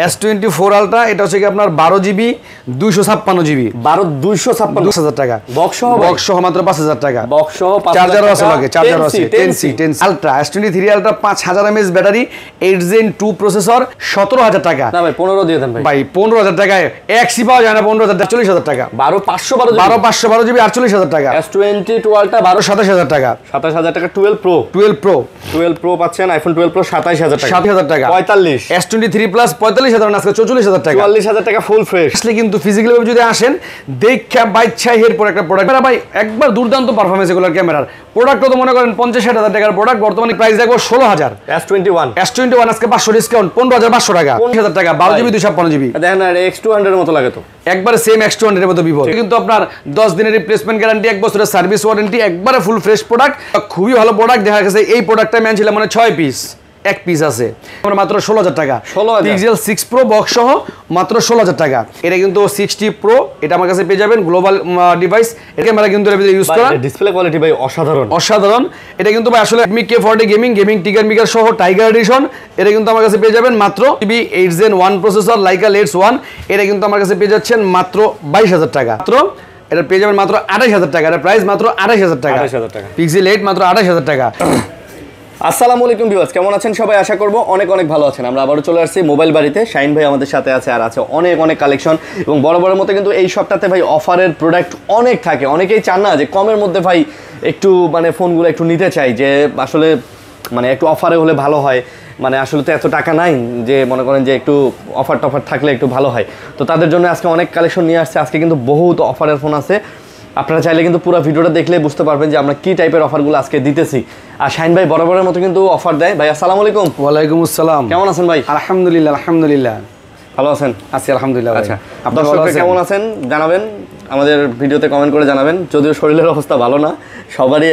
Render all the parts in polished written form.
S24 ultra এটা হচ্ছে কি আপনার 12GB 256GB 256 টাকা বক্স সহ মাত্র 5000 টাকা বক্স সহ চার্জারও আছে লাগে চার্জারও আছে 10C ultra S23 ultra 5000 mAh battery 8 Gen 2 processor 17000 টাকা না ভাই 15 দিয়ে দেন ভাই 15000 টাকায় এক্সি পাওয়া যায় না 15000 টাকা 40000 টাকা 12512GB 48000 টাকা S22 আলট্রা 27000 টাকা 27000 টাকা 12 Pro পাচ্ছেন আইফোন 12 Pro 27000 টাকা 70000 টাকা 45 S23 প্লাস 45000 আজকে 44000 টাকা 44000 টাকা ফুল ফ্রেশ আসলে কিন্তু ফিজিক্যালি ভাবে যদি আসেন দেখা বাইচ্ছা এরপর একটা প্রোডাক্ট ভাই একবার দুর্দান্ত পারফরম্যান্স এগুলোর ক্যামেরার প্রোডাক্টও তো মনে করেন 50000 টাকার প্রোডাক্ট বর্তমানে প্রাইস দেখো 16000 S21 আজকে 500 ডিসকাউন্ট 15500 টাকা 15000 টাকা 12GB 256GB দেখেন আর X200 এর মতো লাগে তো একবারে সেম X200 এর মতো ভিভো কিন্তু আপনার 10 দিনের রিপ্লেসমেন্ট গ্যারান্টি 1 বছরের সার্ভিস ওয়ারেন্টি একবারে ফুল ফ্রেশ প্রোডাক্ট খুবই ভালো প্রোডাক্ট দেখা গেছে এই প্রোডাক্টটা ম্যান ছিল মানে 6 পিস এক পিস আছে আমরা মাত্র 16000 টাকা Pixel 6 Pro বক্স সহ মাত্র 16000 টাকা এটা কিন্তু 60 Pro এটা আমার কাছে পেয়ে যাবেন গ্লোবাল ডিভাইস এর ক্যামেরা কিন্তু এর ভিতরে ইউজ করা ডিসপ্লে কোয়ালিটি ভাই অসাধারণ এটা কিন্তু ভাই আসলে Redmi K40 গেমিং টিগার মিগার সহ টাইগার এডিশন এটা কিন্তু আমার কাছে পেয়ে যাবেন মাত্র 8 Gen 1 প্রসেসর Leica Lens 1 এটা কিন্তু আমার কাছে পেয়ে যাচ্ছেন মাত্র 22000 টাকা মাত্র এটা পেয়ে যাবেন মাত্র 28000 টাকা এর প্রাইস মাত্র 28000 টাকা Pixel 8 মাত্র 28000 টাকা আসসালামু আলাইকুম ভিউয়ার্স কেমন আছেন সবাই আশা করব অনেক ভালো আছেন আমরা আবারো চলে আসছি মোবাইল বাড়িতে শাইন ভাই আমাদের সাথে আছে আর আছে অনেক কালেকশন এবং বড় মতো কিন্তু এই শপটাতে ভাই অফারের প্রোডাক্ট অনেক থাকে অনেকেই চান না যে কমের মধ্যে ভাই একটু মানে ফোনগুলো একটু নিতে চাই যে আসলে মানে একটু অফারে হলে ভালো হয় মানে আসলে তো এত টাকা নাই যে মনে করেন যে একটু অফার থাকলে একটু ভালো হয় তো তাদের জন্য আজকে অনেক কালেকশন নিয়ে আসছে আজকে কিন্তু বহুত অফারের ফোন আছে আপনারা চাইলে কিন্তু পুরো ভিডিওটা দেখলে বুঝতে পারবেন যে আমরা কি টাইপের অফারগুলো আজকে দিতেছি আর শাইন ভাই বরাবরের মতো কিন্তু অফার দেয় ভাই আসসালামু আলাইকুম ওয়ালাইকুম আসসালাম কেমন আছেন ভাই আলহামদুলিল্লাহ ভালো আছেন আছি আলহামদুলিল্লাহ আচ্ছা দর্শকরা কেমন আছেন জানাবেন আমাদের ভিডিওতে কমেন্ট করে জানাবেন যদিও শরীরের অবস্থা ভালো না সবারই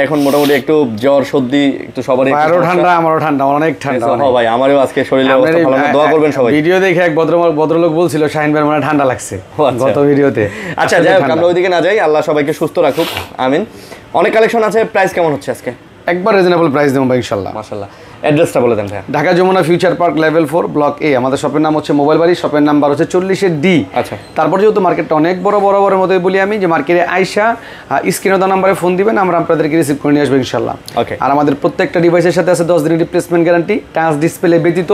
এখন মোটামুটি একটু জ্বর সর্দি একটু সবারই আমারও ঠান্ডা অনেক ঠান্ডা হ্যাঁ ভাই আমারও আজকে শরীরের অবস্থা ভালো না দোয়া করবেন সবাই ভিডিও দেখে এক ভদ্রলোক বলছিল শাহিন ভাই মানে ঠান্ডা লাগছে গত ভিডিওতে আচ্ছা যাই হোক আমরা ওইদিকে না যাই আল্লাহ সবাইকে সুস্থ রাখুক আমিন অনেক কালেকশন আছে প্রাইস কেমন হচ্ছে আজকে একবার রিজনেবল প্রাইস দেবো ভাই ইনশাআল্লাহ মাশাআল্লাহ অ্যাড্রেসটা বলে দেন ভাই Dhaka Jamuna future park level 4 block A আমাদের শপের নাম হচ্ছে মোবাইল বাড়ি শপের নাম্বার হচ্ছে 40D আচ্ছা তারপর যেহেতু মার্কেটটা অনেক বড় মতোই বলি আমি যে মার্কেটে আইসা স্ক্রিনে দেওয়া নাম্বারে ফোন দিবেন আমরা আপনাদেরকে রিসিভ করে নিয়ে আসবো ইনশাআল্লাহ ওকে আর আমাদের প্রত্যেকটা ডিভাইসের সাথে আছে 10 দিনের রিপ্লেসমেন্ট গ্যারান্টি টাচ ডিসপ্লে ব্যতীত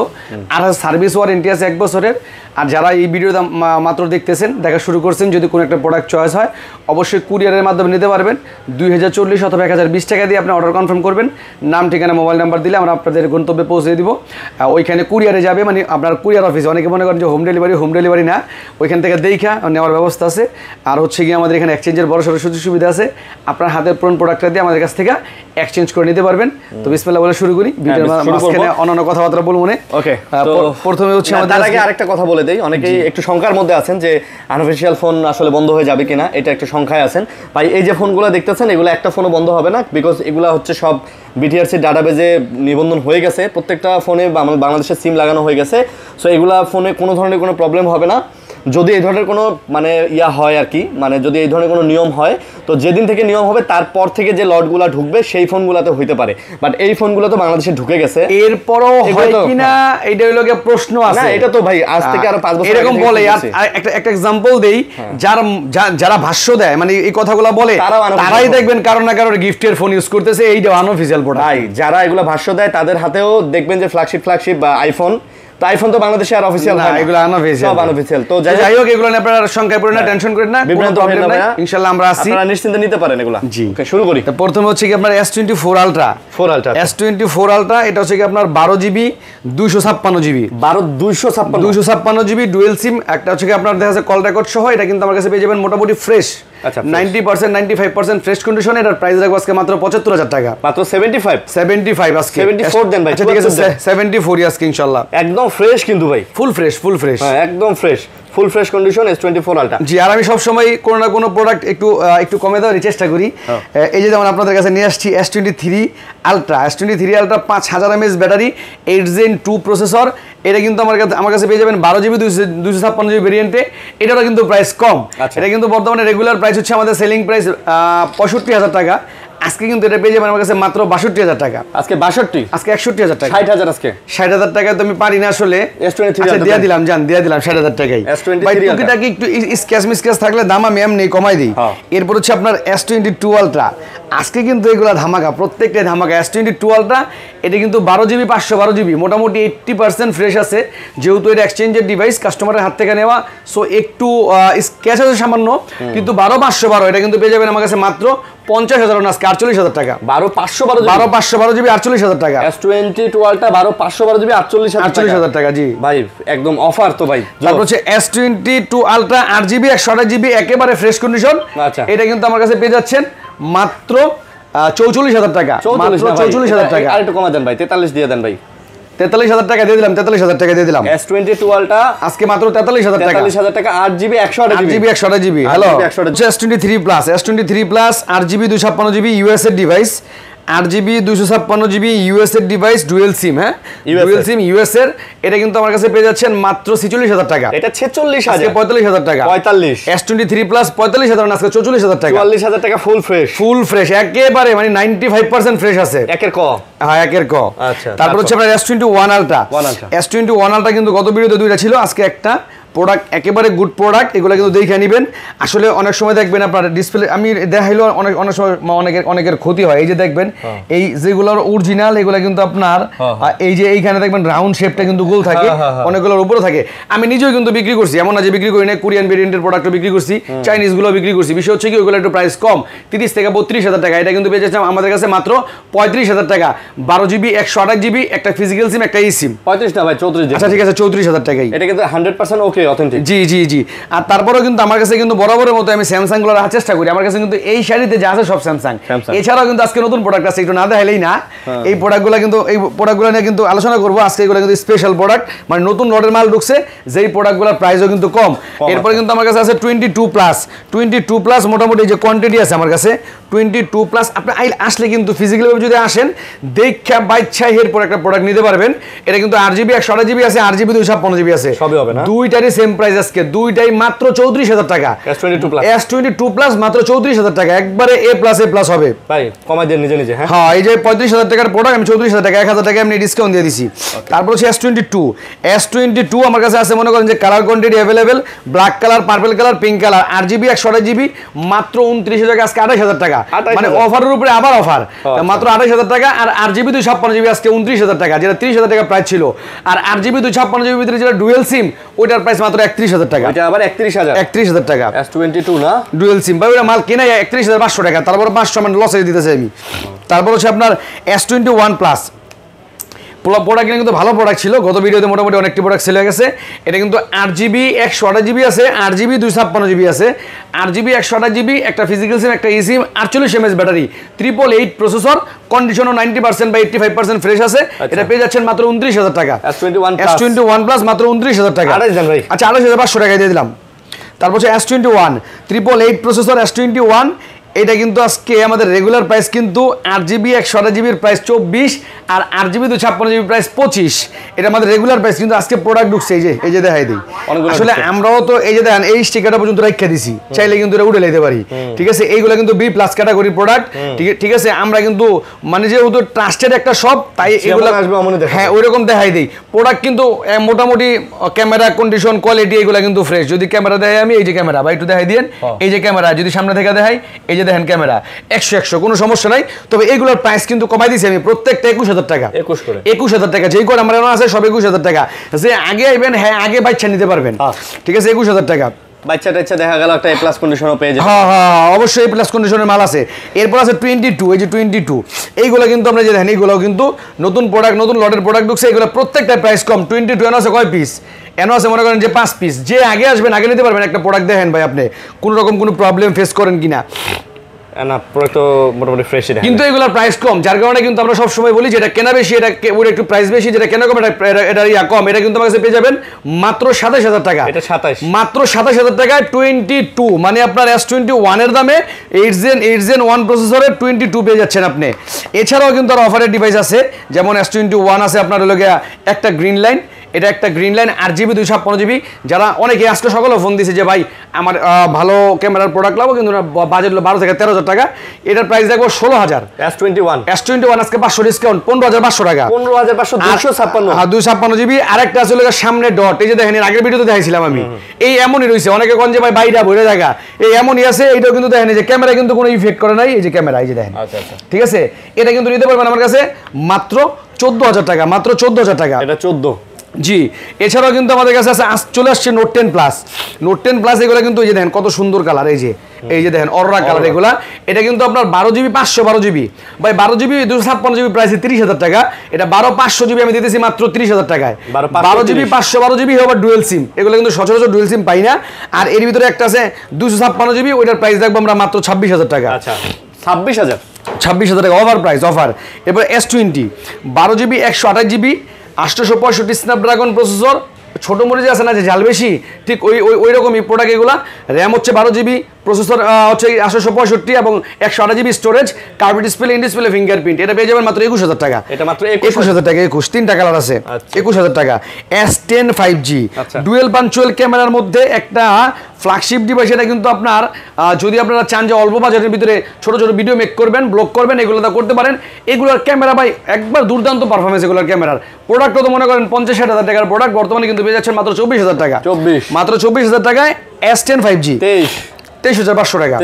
আর সার্ভিস ওয়ারেন্টি আছে 1 বছরের আর যারা এই ভিডিওটা মাত্র দেখতেছেন দেখা শুরু করছেন যদি কোনো একটা প্রোডাক্ট চয়েস হয় অবশ্যই কুরিয়ারের মাধ্যমে নিতে পারবেন 2040 অথবা 1020 টাকা দিয়ে আপনি অর্ডার কনফার্ম করবেন নাম ঠিকানা মোবাইল নাম্বার দিলে আমরা আপনাদের গন্তব্যে পৌঁছে দিব ওইখানে কুরিয়ারে যাবে মানে আপনার কুরিয়ার অফিসে অনেকে মনে করেন যে হোম ডেলিভারি না ওইখান থেকে দেখা নেওয়ার ব্যবস্থা আছে আর হচ্ছে গিয়ে আমাদের এখানে এক্সচেঞ্জের বড় সুযোগ সুবিধা আছে আপনার হাতের পুরনো প্রোডাক্টটা দিয়ে আমাদের কাছ থেকে এক্সচেঞ্জ করে নিতে পারবেন তো বিসমিল্লাহ বলে শুরু করি ভিডিওর মাঝখানে অন্যান্য কথাবার্তা বলবো মনে ওকে প্রথমে হচ্ছে আমাদের আগে আরেকটা কথা বলে দেই অনেকেই একটু শঙ্কার মধ্যে আছেন যে আনঅফিশিয়াল ফোন আসলে বন্ধ হয়ে যাবে কিনা এটা একটু শঙ্কায় আছেন ভাই এই যে ফোনগুলো দেখতেছেন এগুলো একটা ফোনও বন্ধ হবে না বিকজ এগুলো হচ্ছে সব বিটিআরসি ডাটাবেজে নিবন্ধন হয়ে গেছে প্রত্যেকটা ফোনে বাংলাদেশের সিম লাগানো হয়ে গেছে সো এগুলা ফোনে কোনো ধরনের কোনো প্রবলেম হবে না যদি এই ধরনের কোনো মানে হয় আর কি মানে যদি এই ধরনের কোনো নিয়ম হয় তো যেদিন থেকে নিয়ম হবে তারপর থেকে যে লটগুলো ঢুকবে সেই ফোনগুলোতে হইতে পারে বাট এই ফোনগুলো তো বাংলাদেশে ঢুকে গেছে এরপরও হয় কিনা এইটা হলো কি প্রশ্ন আছে না এটা তো ভাই আজ থেকে আরো 5 বছর এরকম বলে একটা एग्जांपल দেই যারা ভাষ্য দেয় মানে এই কথাগুলো বলে তারাই দেখবেন কারণ না কারণ গিফটের ফোন ইউজ করতেছে এইটা আনঅফিশিয়াল প্রোডাক্ট ভাই যারা এগুলো ভাষ্য দেয় তাদের হাতেও দেখবেন যে ফ্ল্যাগশিপ বা আইফোন তো আইফোন তো বাংলাদেশে আর অফিশিয়াল না এগুলো আনঅফিশিয়াল সব আনঅফিশিয়াল তো যাই হোক এগুলো নিয়ে আপনারা সংখ্যায় পড়ে না টেনশন করেন না কোনো প্রবলেম নাই ইনশাআল্লাহ আমরা আছি আপনারা নিশ্চিন্তে নিতে পারেন এগুলো জি ওকে শুরু করি তো প্রথমে হচ্ছে কি আপনার S24 আলট্রা S24 আলট্রা এটা হচ্ছে কি আপনার 12GB 256GB 256GB dual SIM একটা হচ্ছে কি আপনার দেখা যাচ্ছে কল রেকর্ড সহ এটা কিন্তু আমার কাছে পেয়ে যাবেন মোটামুটি ফ্রেশ আচ্ছা 90% 95% ফ্রেশ কন্ডিশন এর প্রাইস রাখবো আজকে মাত্র 75000 টাকা মাত্র 75 আজকে 74 দেন ভাই আচ্ছা ঠিক আছে 74 আজকে ইনশাআল্লাহ একদম ফ্রেশ কিন্তু ভাই ফুল ফ্রেশ হ্যাঁ একদম full fresh condition S24 ultra জি আর আমি সব সময় কোনো না কোনো প্রোডাক্ট একটু কমে দেওয়ার চেষ্টা করি এই যে যেমন আপনাদের কাছে নিয়ে আসছি S23 ultra 5000 mAh battery 8 Gen 2 processor এটা কিন্তু আমার কাছে পেয়ে যাবেন 12GB 256GB ভেরিয়েন্টে এটারও কিন্তু প্রাইস কম এটা কিন্তু বর্তমানে রেগুলার প্রাইস হচ্ছে আমাদের সেলিং প্রাইস 65000 টাকা আজকে কিন্তু এটা পেয়ে যাবেন আমার কাছে মাত্র 62,000 টাকা। আজকে 62, আজকে 61,000 টাকা। 60,000 আজকে 60,000 টাকায় তো আমি পারি না আসলে। S23 আচ্ছা দিয়ে দিলাম, জান দিয়ে দিলাম 60,000 টাকায়। ভাই টুকিটাকি একটু স্ক্র্যাচ মিসক্র্যাচ থাকলে দাম আমি এমনি কমাই দিই। এরপর হচ্ছে আপনার S22 আলট্রা। আজকে কিন্তু এগুলা ধামাকা, প্রত্যেকটাই ধামাকা। S22 আলট্রা এটা কিন্তু 12GB 512GB মোটামুটি 80% ফ্রেশ আছে, যেহেতু এটা এক্সচেঞ্জের ডিভাইস কাস্টমারের হাত থেকে নেওয়া, সো একটু স্ক্র্যাচ আছে সামান্য, কিন্তু 12/512 এটা কিন্তু পেয়ে যাবেন আমার কাছে মাত্র 50,000 না, আজকে 48,000 টাকা। 12/512GB 48,000 টাকা। S22 আলট্রা 12/512GB 48,000 টাকা। জি ভাই একদম অফার তো ভাই। তারপর হচ্ছে S22 আলট্রা 8GB 128GB একেবারে ফ্রেশ কন্ডিশন। আচ্ছা এটা কিন্তু আমার কাছে পেয়ে যাচ্ছেন মাত্র 44,000 টাকা। মাত্র 44,000 টাকা। আর একটু কমা দেন ভাই, 43 দিয়ে দেন ভাই। 43,000 টাকা দিয়ে দিলাম, 43,000 টাকা দিয়ে দিলাম। S22 আলট্রা আজকে মাত্র 43,000 টাকা। 43,000 টাকা 8GB 128GB 128GB। Hello S23 plus, S23 plus 8GB 256GB US এর ডিভাইস, 8GB 256GB ইউএস এর ডিভাইস, ডুয়েল সিম। হ্যাঁ ডুয়েল সিম ইউএস এর। এটা কিন্তু আমার কাছে পেয়ে যাচ্ছেন মাত্র 46,000 টাকা। এটা 46,000, আজকে 45,000 টাকা। 45 S23 প্লাস 45,000 না, আজকে 44,000 টাকা। 44,000 টাকা ফুল ফ্রেশ। ফুল ফ্রেশ একেবারে, মানে 95% ফ্রেশ আছে। একের ক। হ্যাঁ একের ক। আচ্ছা তারপর হচ্ছে আপনার S21 আলট্রা। S21 আলট্রা কিন্তু গত ভিডিওতে দুইটা ছিল, আজকে একটা। প্রোডাক্ট একেবারে গুড প্রোডাক্ট, এগুলো কিন্তু দেখে নেবেন। আসলে অনেক সময় দেখবেন আপনার ডিসপ্লে আমি দেখাইলো অনেক সময় অনেকের ক্ষতি হয়। এই যে দেখবেন এই যেগুলোর অরিজিনাল এগুলো কিন্তু আপনার এই যে এইখানে দেখবেন রাউন্ড শেপটা কিন্তু গোল থাকে, অনেকগুলোর উপরে থাকে। আমি নিজেও কিন্তু বিক্রি করছি, এমন না যে বিক্রি করি না, কোরিয়ান ভেরিয়েন্টের প্রোডাক্টও বিক্রি করছি, চাইনিজ গুলো বিক্রি করছি। বিষয় হচ্ছে কি ওইগুলো একটু প্রাইস কম, 30 থেকে 32,000 টাকা। এটা কিন্তু পেয়ে যাচ্ছি আমাদের কাছে মাত্র 35,000 টাকা। 12GB 128GB একটা ফিজিক্যাল সিম, একটা ই সিম। 35 না ভাই 34। আচ্ছা ঠিক আছে 34,000 টাকাই। এটা কিন্তু 100% ওকে অথেন্টিক। জি জি জি। আর তারপরেও কিন্তু আমার কাছে কিন্তু বরাবরের মতো আমি স্যামসাং গুলো রাখার চেষ্টা করি। আমার কাছে কিন্তু এই শাড়িতে যা আছে সব স্যামসাং। এছাড়াও কিন্তু আজকে নতুন প্রোডাক্ট আছে, একটু না দেখাইলেই না। এই প্রোডাক্টগুলো কিন্তু এই প্রোডাক্টগুলো নিয়ে কিন্তু আলোচনা করবো আজকে। এগুলো কিন্তু স্পেশাল প্রোডাক্ট, মানে নতুন লটের মাল ঢুকছে, যেই প্রোডাক্টগুলোর প্রাইসও কিন্তু কম। এরপরে কিন্তু আমার কাছে আছে 22 প্লাস মোটামুটি যে কোয়ান্টিটি আছে আমার কাছে 22 প্লাস। আপনি আসলে কিন্তু ফিজিক্যালি যদি আসেন দেখা বাইচ্ছা এরপর একটা প্রোডাক্ট নিতে পারবেন। এটা কিন্তু 8GB 128GB আছে, 8GB 256GB আছে, সবই হবে না, দুইটারই সেম প্রাইস আজকে, দুইটাই মাত্র 34,000 টাকা। S22 প্লাস মাত্র 34,000 টাকা, একবারে এ প্লাস হবে ভাই, কমাই দেন নিজে নিজে। হ্যাঁ এই যে 35,000 টাকার প্রোডাক্ট আমি 34,000 টাকা, 1,000 টাকা আমি ডিসকাউন্ট দিয়ে দিছি। তারপর হচ্ছে S22 আমার কাছে আছে মনে করেন যে colour quantity available, black colour, purple colour, pink colour, 8GB 128GB মাত্র 29,000 টাকা, আজকে 28,000 টাকা, মানে অফারের উপরে আবার অফার, মাত্র 28,000 টাকা। আর 8GB 256GB আজকে 29,000 টাকা, যেটা 30,000 টাকা প্রাইস ছিল। আর 8GB 256GB ভিতরে যেটা ডুয়েল সিম ওইটার প্রাইস মাত্র 31,000 টাকা। এটা আবার 31,000 টাকা। S22 না ডুয়েল সিম ভাই, ওটা মাল কেনা 31,500 টাকা, তারপর 500 মানে লসে দিতেছে আমি। তারপর হচ্ছে আপনার S21 প্লাস প্রোডাক্ট কিন্তু ভালো প্রোডাক্ট ছিল, গত ভিডিওতে মোটামুটি অনেকটি প্রোডাক্ট সেল হয়ে গেছে। এটা কিন্তু 8GB 128GB আছে, 8GB 256GB আছে, 8GB 128GB একটা ফিজিক্যাল সিম, একটা ই সিম, 48 mAh ব্যাটারি, 888 প্রসেসর, কন্ডিশনও 90% বা 85% ফ্রেশ আছে। এটা পেয়ে যাচ্ছেন মাত্র 29,000 টাকা। S21 প্লাস মাত্র 29,000 টাকা। আচ্ছা 28,500 টাকা দিয়ে দিলাম। তারপর হচ্ছে S21 888 প্রসেসর, S21 এটা কিন্তু আজকে আমাদের রেগুলার প্রাইস কিন্তু 8GB 128GB প্রাইস 24 আর 8GB 256GB প্রাইস 25। এটা আমাদের রেগুলার প্রাইস, কিন্তু আজকে প্রোডাক্ট ঢুকছে এই যে দেখাই দিই। আসলে আমরাও তো এই যে দেখেন এই স্টিকারটা পর্যন্ত রেখে দিছি, চাইলে কিন্তু এটা উঠে নিতে পারি। ঠিক আছে, এইগুলো কিন্তু B+ ক্যাটাগরি প্রোডাক্ট। ঠিক আছে, আমরা কিন্তু মানে যেহেতু ট্রাস্টেড একটা শপ, তাই এগুলো হ্যাঁ ওইরকম দেখাই দিই। প্রোডাক্ট কিন্তু মোটামুটি ক্যামেরা কন্ডিশন কোয়ালিটি এগুলো কিন্তু ফ্রেশ। যদি ক্যামেরা দেখাই আমি, এই যে ক্যামেরা ভাই একটু দেখাই দিন, এই যে ক্যামেরা যদি সামনে থেকে দেখাই, এই যে দেখেন ক্যামেরা 100 কোনো সমস্যা নাই। তবে এইগুলোর প্রাইস কিন্তু কমাই দিয়েছি আমি, প্রত্যেকটা 21,000 টাকা। 21,000 টাকা, যেই কোড আমার আছে সব 21,000 টাকা। যে আগে আইবেন, হ্যাঁ আগে বাচ্চা নিতে পারবেন। ঠিক আছে 21,000 টাকা। বাচ্চা টাচ্চা দেখা গেল একটা A+ কন্ডিশনও পেয়ে যাবে। হ্যাঁ হ্যাঁ অবশ্যই A+ কন্ডিশনের মাল আছে। এরপর আছে 22, এই যে 22 এইগুলো কিন্তু আমরা যে দেখেন এইগুলো কিন্তু নতুন প্রোডাক্ট, নতুন লটের প্রোডাক্ট ঢুকছে। এগুলো প্রত্যেকটা প্রাইস কম। 22 এনে আছে কয় পিস? এনে আছে মনে করেন যে 5 পিস। যে আগে আসবেন আগে নিতে পারবেন। একটা প্রোডাক্ট দেখেন ভাই আপনি কোনো রকম কোনো প্রবলেম ফেস করেন কিনা। না প্রোডাক্ট তো মোটামুটি ফ্রেশই থাকে, কিন্তু এগুলোর প্রাইস কম, যার কারণে কিন্তু আমরা সব সময় বলি যেটা কেনা বেশি, এটা ওর একটু প্রাইস বেশি, যেটা কেনা কম এটা কম। এটা কিন্তু আমার কাছে পেয়ে যাবেন মাত্র 27,000 টাকা। এটা 27, মাত্র 27,000 টাকায় 22, মানে আপনার S21 এর দামে 8 Gen 1 প্রসেসরের 22 পেয়ে যাচ্ছেন আপনি। এছাড়াও কিন্তু আর অফারের ডিভাইস আছে, যেমন S21 আছে আপনার হলো গিয়া একটা গ্রিন লাইন, এটা একটা গ্রিন লাইন 8GB 256GB। যারা অনেকে আজকে সকালে ফোন দিয়েছে যে ভাই আমার ভালো ক্যামেরার প্রোডাক্ট লাগবো, কিন্তু বাজেট হলো 12 থেকে 13,000 টাকা। এটার প্রাইস দেখবো 16,000। S21 আজকে 500 ডিসকাউন্ট 15,500 টাকা। 15,500 হ্যাঁ 256GB। আরেকটা আসলে সামনে ডট, এই যে দেখেন এর আগের ভিডিওতে দেখাইছিলাম আমি, এই এমনই রয়েছে। অনেকে কোন যে ভাই বাইরে ভরে জায়গা, এই এমনই আছে। এইটাও কিন্তু দেখেন যে ক্যামেরা কিন্তু কোনো ইফেক্ট করে নাই, এই যে ক্যামেরা, এই যে দেখেন। আচ্ছা আচ্ছা, ঠিক আছে, এটা কিন্তু নিতে পারবেন আমার কাছে মাত্র 14,000 টাকা, মাত্র 14,000 টাকা। এটা 14। জি, এছাড়াও কিন্তু আমাদের কাছে আছে চলে আসছে নোট 10 প্লাস। নোট 10 প্লাস এগুলো কিন্তু এই যে দেখেন কত সুন্দর কালার, এই যে দেখেন অরোরা কালার এগুলা। এটা কিন্তু আপনার 12GB 512GB ভাই, 12GB 256GB প্রাইস 30,000 টাকা। এটা 12 500GB আমি দিতেছি মাত্র 30,000 টাকায়। 12GB 512GB হবে ডুয়েল সিম, এগুলো কিন্তু সচরাচর ডুয়েল সিম পাই না। আর এর ভিতরে একটা আছে 256GB, ওইটার প্রাইস দেখবো আমরা মাত্র 26,000 টাকা। আচ্ছা 26,000 টাকা ওভার প্রাইস, অফার। এরপর S20 12GB 128GB 865 Snapdragon processor, ছোট মরিচ আছে না যে ঝাল বেশি, ঠিক ওই রকমই প্রোডাক্ট এগুলা। র্যাম হচ্ছে 12GB, প্রসেসর হচ্ছে 865 এবং 128GB storage, curve display, in display fingerprint. এটা পেয়ে যাবেন মাত্র 21,000 টাকা। এটা মাত্র 21,000 টাকা। 3টা কালার আছে। 21,000 টাকা। S10 5G ডুয়েল পাঞ্চুয়াল ক্যামেরার মধ্যে একটা ফ্ল্যাগশিপ ডিভাইস। এটা কিন্তু আপনার যদি আপনারা চান যে অল্প বাজেটের ভিতরে ছোট ছোট ভিডিও মেক করবেন, ব্লগ করবেন, এগুলো তা করতে পারেন। এগুলোর ক্যামেরা ভাই একবার দুর্দান্ত পারফরমেন্স। এগুলোর ক্যামেরার প্রোডাক্টও তো মনে করেন 50-60 টাকার প্রোডাক্ট, বর্তমানে কিন্তু পেয়ে যাচ্ছেন মাত্র 24,000 টাকা। মাত্র 24,000 টাকায় S10 5G 23,500 টাকা।